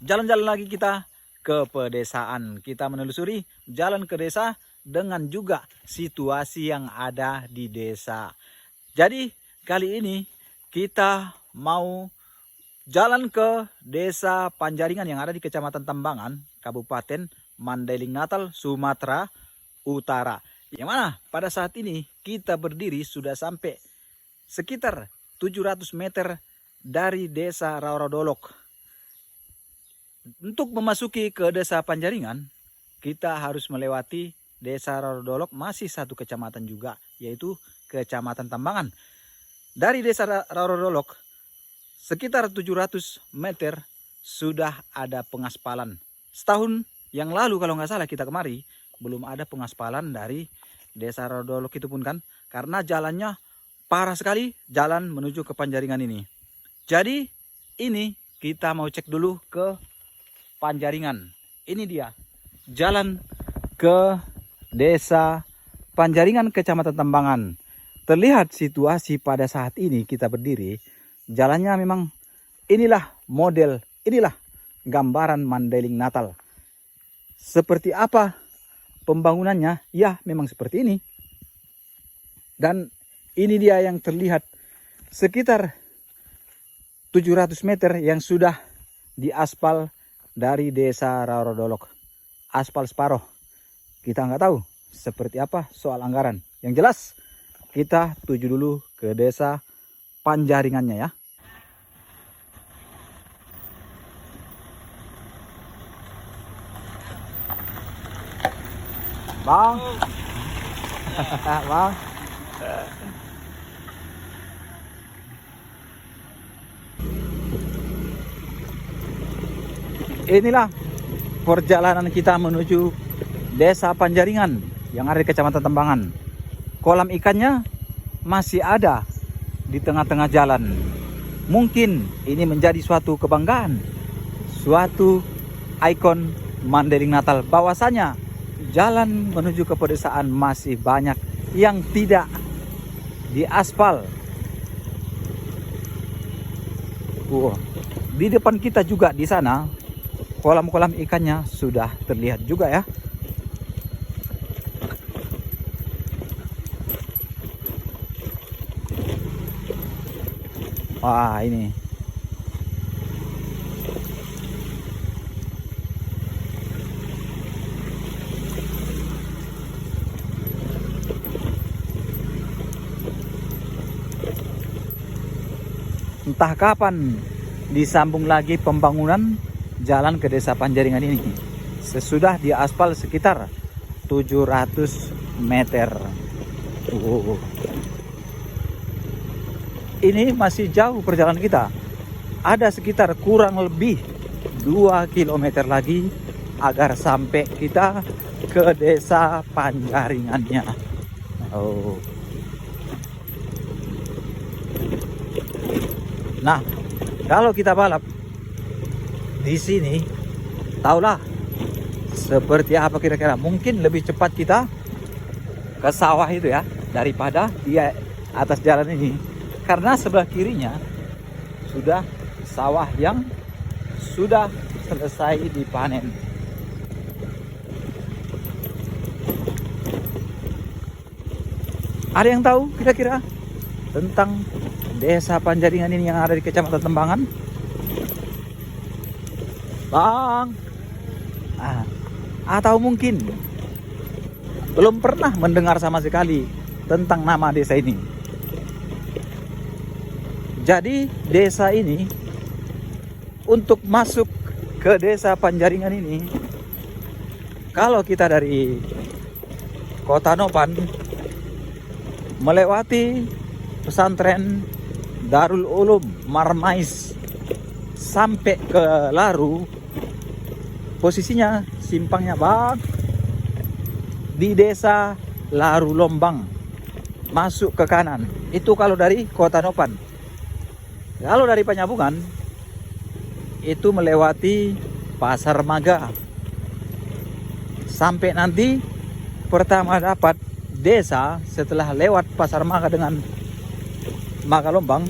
Jalan-jalan lagi kita ke pedesaan. Kita menelusuri jalan ke desa dengan juga situasi yang ada di desa. Jadi kali ini kita mau jalan ke desa Panjaringan yang ada di Kecamatan Tambangan, Kabupaten Mandailing Natal, Sumatera Utara. Yang mana pada saat ini kita berdiri sudah sampai sekitar 700 meter dari desa Rarodolok. Untuk memasuki ke desa Panjaringan, kita harus melewati desa Rarodolok, masih satu kecamatan juga, yaitu Kecamatan Tambangan. Dari desa Rarodolok, sekitar 700 meter sudah ada pengaspalan. Setahun yang lalu kalau nggak salah kita kemari, belum ada pengaspalan dari desa Rarodolok itu pun kan. Karena jalannya parah sekali, jalan menuju ke Panjaringan ini. Jadi ini kita mau cek dulu ke Panjaringan. Ini dia jalan ke desa Panjaringan, Kecamatan Tambangan. Terlihat situasi pada saat ini kita berdiri, jalannya memang inilah model, inilah gambaran Mandailing Natal. Seperti apa pembangunannya? Ya, memang seperti ini. Dan ini dia yang terlihat sekitar 700 meter yang sudah diaspal dari desa Rarodolok. Aspal separuh. Kita nggak tahu seperti apa soal anggaran. Yang jelas kita tuju dulu ke desa Panjaringannya ya. Bang. Bang. Inilah perjalanan kita menuju desa Panjaringan yang ada di Kecamatan Tambangan. Kolam ikannya masih ada di tengah-tengah jalan. Mungkin ini menjadi suatu kebanggaan, suatu ikon Mandailing Natal. Bahwasanya jalan menuju ke pedesaan masih banyak yang tidak diaspal. Di depan kita juga di sana kolam-kolam ikannya sudah terlihat juga ya. Wah, ini. Entah kapan disambung lagi pembangunan jalan ke desa Panjaringan ini. Sesudah diaspal sekitar 700 meter. Ini masih jauh perjalanan kita. Ada sekitar kurang lebih 2 km lagi agar sampai kita ke desa Panjaringannya. Nah, kalau kita balap di sini, tahulah seperti apa kira-kira. Mungkin lebih cepat kita ke sawah itu ya daripada di atas jalan ini, karena sebelah kirinya sudah sawah yang sudah selesai dipanen. Ada yang tahu kira-kira tentang desa Panjaringan ini yang ada di Kecamatan Tambangan? Bang, atau mungkin belum pernah mendengar sama sekali tentang nama desa ini. Jadi desa ini, untuk masuk ke desa Panjaringan ini, kalau kita dari Kota Nopan melewati pesantren Darul Ulum Marmais sampai ke Laru, posisinya simpangnya bang di desa Laru Lombang, masuk ke kanan. Itu kalau dari Kota Nopan. Kalau dari Penyambungan itu melewati Pasar Maga, sampai nanti pertama dapat desa setelah lewat Pasar Maga dengan Maga Lombang,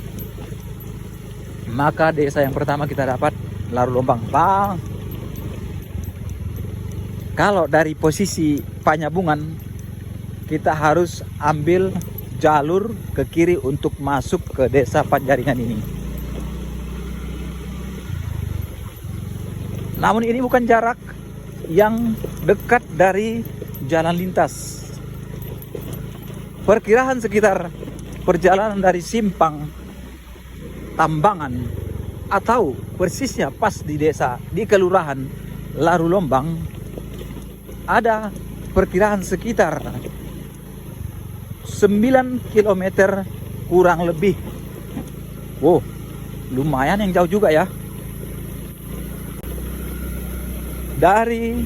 maka desa yang pertama kita dapat Larulombang. Bang, kalau dari posisi Panyabungan kita harus ambil jalur ke kiri untuk masuk ke desa Panjaringan ini. Namun ini bukan jarak yang dekat dari jalan lintas. Perkiraan sekitar perjalanan dari Simpang Tambangan atau persisnya pas di desa, di kelurahan Larulombang, ada perkiraan sekitar 9 km kurang lebih. Wow, lumayan yang jauh juga ya. Dari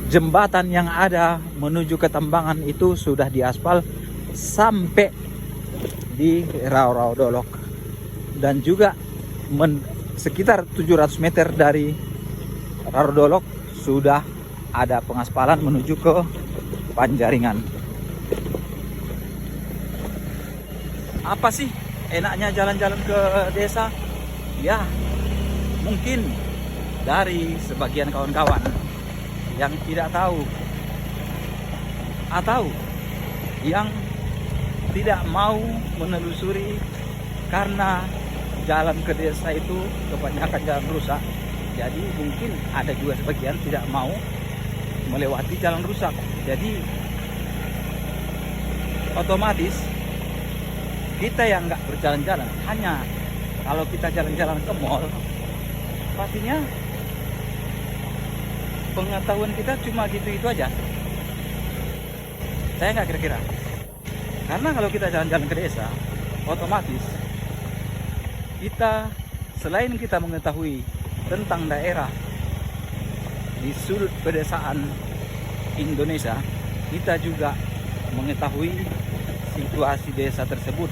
jembatan yang ada menuju ke Tambangan itu sudah diaspal sampai di Raurau Dolok. Dan juga sekitar 700 meter dari Raurau Dolok sudah ada pengaspalan menuju ke Panjaringan. Apa sih enaknya jalan-jalan ke desa? Ya, mungkin dari sebagian kawan-kawan yang tidak tahu atau yang tidak mau menelusuri karena jalan ke desa itu kebanyakan jalan rusak. Jadi mungkin ada juga sebagian tidak mau melewati jalan rusak. Jadi otomatis kita yang nggak berjalan-jalan, hanya kalau kita jalan-jalan ke mall, pastinya pengetahuan kita cuma gitu-gitu aja. Saya nggak kira-kira. Karena kalau kita jalan-jalan ke desa, otomatis kita selain kita mengetahui tentang daerah di sudut pedesaan Indonesia, kita juga mengetahui situasi desa tersebut,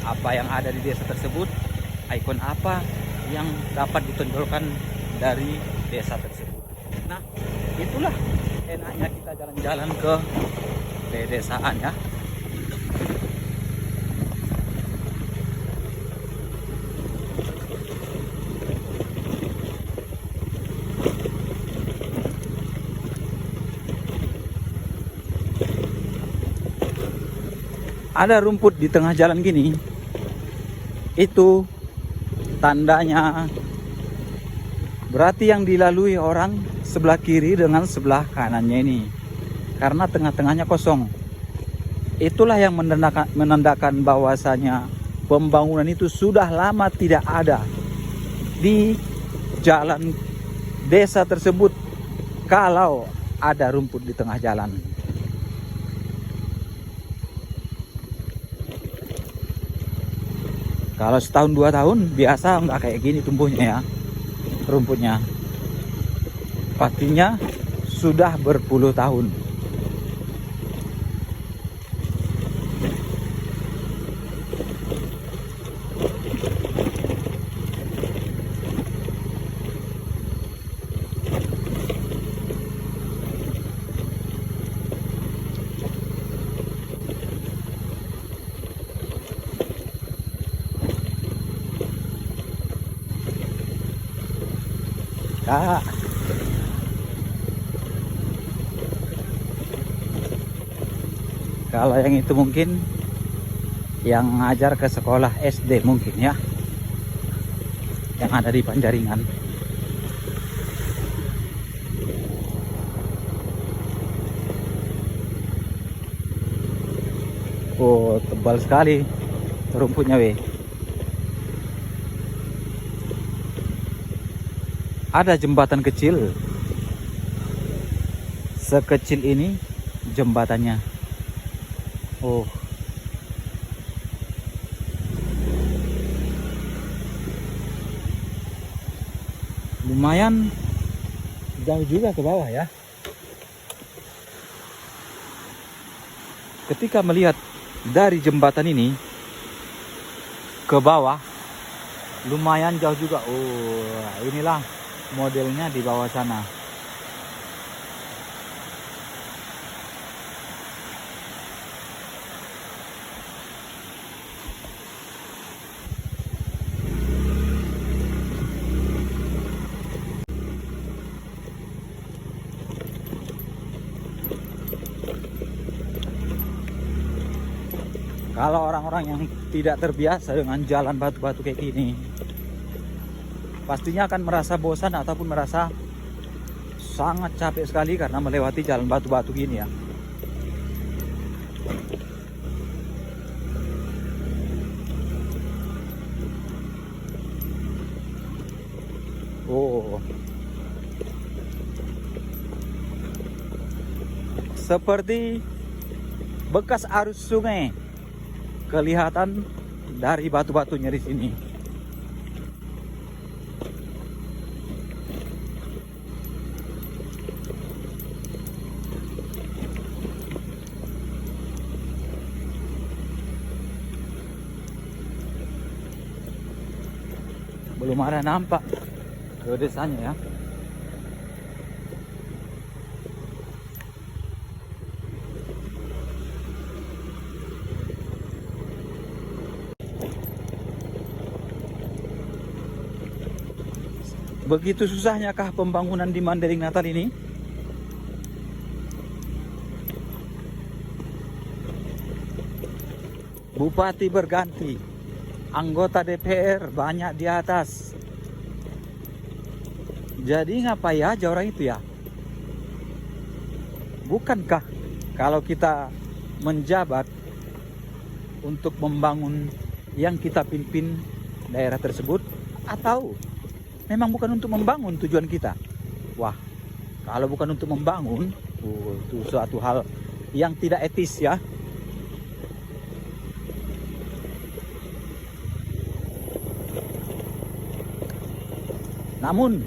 apa yang ada di desa tersebut, ikon apa yang dapat ditonjolkan dari desa tersebut. Nah, itulah enaknya kita jalan-jalan ke pedesaan ya. Ada rumput di tengah jalan gini, itu tandanya berarti yang dilalui orang sebelah kiri dengan sebelah kanannya ini, karena tengah-tengahnya kosong. Itulah yang menandakan bahwasanya pembangunan itu sudah lama tidak ada di jalan desa tersebut kalau ada rumput di tengah jalan. Kalau setahun 2 tahun biasa nggak kayak gini tumbuhnya ya, rumputnya. Pastinya sudah berpuluh tahun. Kak, kalau yang itu mungkin yang ngajar ke sekolah SD mungkin ya, yang ada di Panjaringan. Oh, tebal sekali rumputnya weh. Ada jembatan kecil, sekecil ini jembatannya. Oh, lumayan jauh juga ke bawah ya. Ketika melihat dari jembatan ini ke bawah, lumayan jauh juga. Oh, inilah modelnya di bawah sana. Kalau orang-orang yang tidak terbiasa dengan jalan batu-batu kayak gini, pastinya akan merasa bosan ataupun merasa sangat capek sekali karena melewati jalan batu-batu gini ya. Oh, seperti bekas arus sungai kelihatan dari batu-batunya di sini. Belum ada nampak ke desanya ya. Begitu susahnya kah pembangunan di Mandailing Natal ini? Bupati berganti, anggota DPR banyak di atas. Jadi ngapain aja orang itu ya? Bukankah kalau kita menjabat untuk membangun yang kita pimpin daerah tersebut, atau memang bukan untuk membangun tujuan kita? Wah, kalau bukan untuk membangun, itu suatu hal yang tidak etis ya. Namun,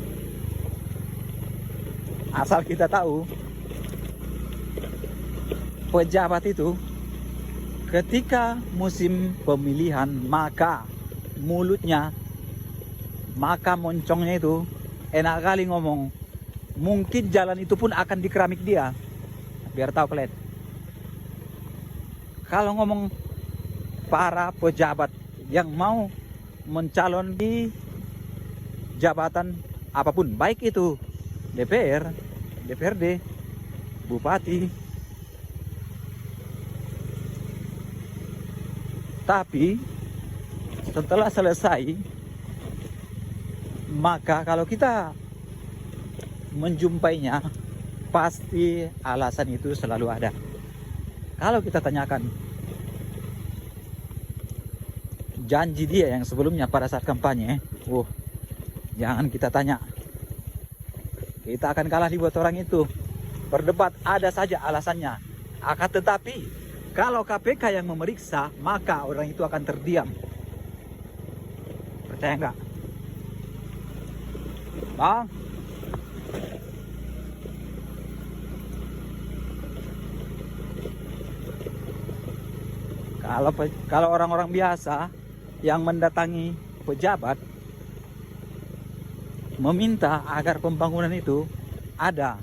asal kita tahu, pejabat itu ketika musim pemilihan, maka mulutnya, maka moncongnya itu enak kali ngomong. Mungkin jalan itu pun akan dikeramik dia. Biar tahu kalian. Kalau ngomong para pejabat yang mau mencalon di jabatan apapun, baik itu DPR, DPRD, bupati, tapi setelah selesai, maka kalau kita menjumpainya, pasti alasan itu selalu ada. Kalau kita tanyakan janji dia yang sebelumnya pada saat kampanye, jangan kita tanya. Kita akan kalah dibuat orang itu. Berdebat ada saja alasannya. Akan tetapi, kalau KPK yang memeriksa, maka orang itu akan terdiam. Percaya nggak? Bang? Kalau orang-orang biasa yang mendatangi pejabat meminta agar pembangunan itu ada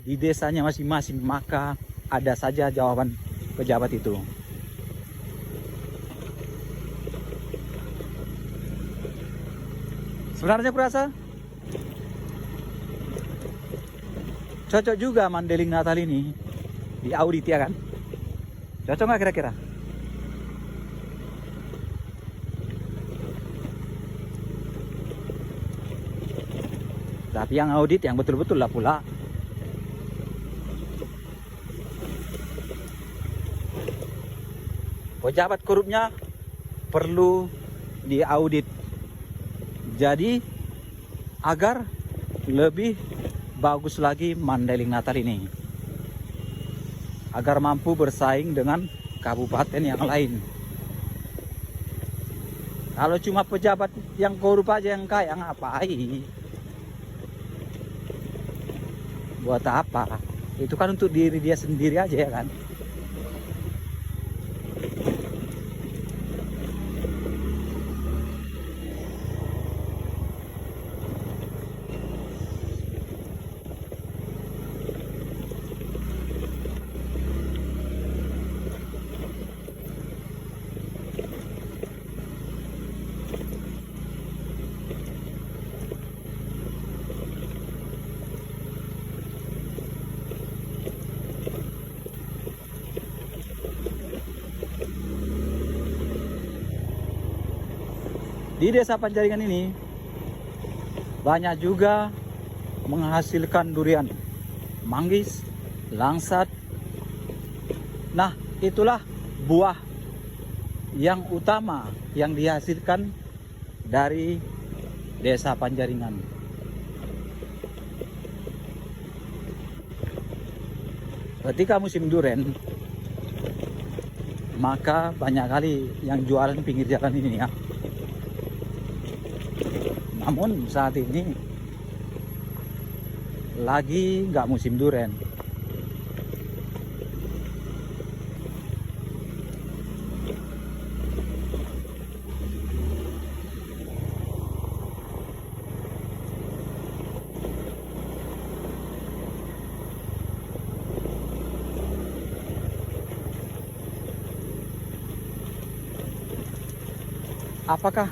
di desanya masing-masing, maka ada saja jawaban pejabat itu. Sebenarnya kurasa cocok juga Mandailing Natal ini di audit ya kan? Cocok nggak kira-kira? Tapi yang audit yang betul-betul lah pula. Pejabat korupnya perlu diaudit. Jadi agar lebih bagus lagi Mandailing Natal ini, agar mampu bersaing dengan kabupaten yang lain. Kalau cuma pejabat yang korup aja yang kaya, ngapain? Buat apa? Itu kan untuk diri dia sendiri aja ya kan. Di desa Panjaringan ini banyak juga menghasilkan durian manggis, langsat. Nah, itulah buah yang utama yang dihasilkan dari desa Panjaringan. Ketika musim durian, maka banyak kali yang jualan pinggir jalan ini ya. Namun saat ini lagi nggak musim durian. Apakah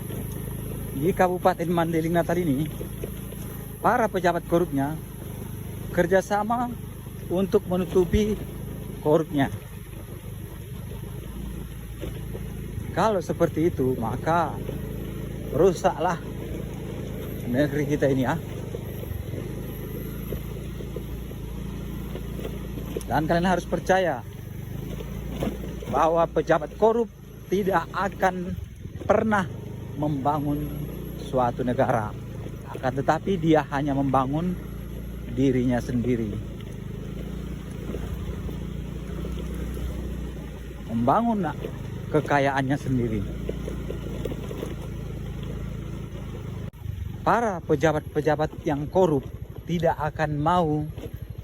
di Kabupaten Mandailing Natal ini para pejabat korupnya kerjasama untuk menutupi korupnya? Kalau seperti itu, maka rusaklah negeri kita ini ya. Dan kalian harus percaya bahwa pejabat korup tidak akan pernah membangun suatu negara, akan tetapi dia hanya membangun dirinya sendiri, membangun kekayaannya sendiri. Para pejabat-pejabat yang korup tidak akan mau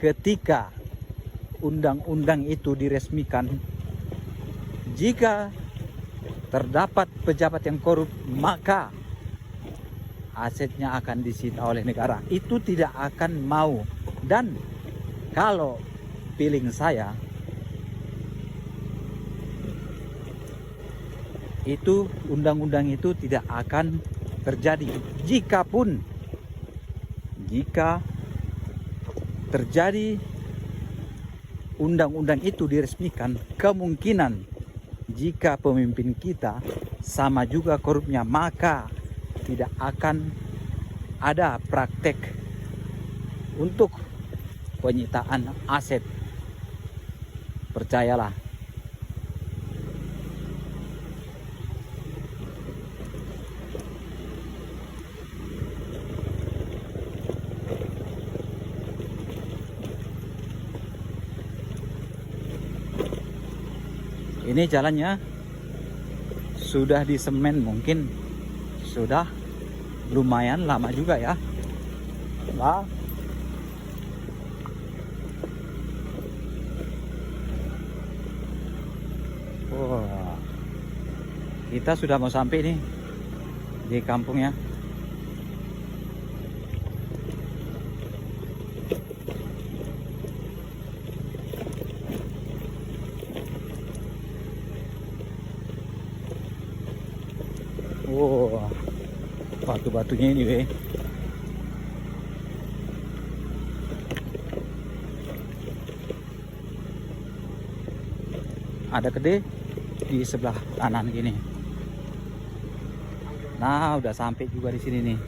ketika undang-undang itu diresmikan. Jika terdapat pejabat yang korup, maka asetnya akan disita oleh negara. Itu tidak akan mau. Dan kalau feeling saya, itu undang-undang itu tidak akan terjadi. Jika terjadi undang-undang itu diresmikan, kemungkinan jika pemimpin kita sama juga korupnya, maka tidak akan ada praktek untuk penyitaan aset. Percayalah. Ini jalannya sudah disemen, mungkin sudah lumayan lama juga ya. Nah, wah, kita sudah mau sampai nih di kampungnya. Wow, batu-batunya ini weh. Ada gede di sebelah kanan gini. Nah, udah sampai juga di sini nih.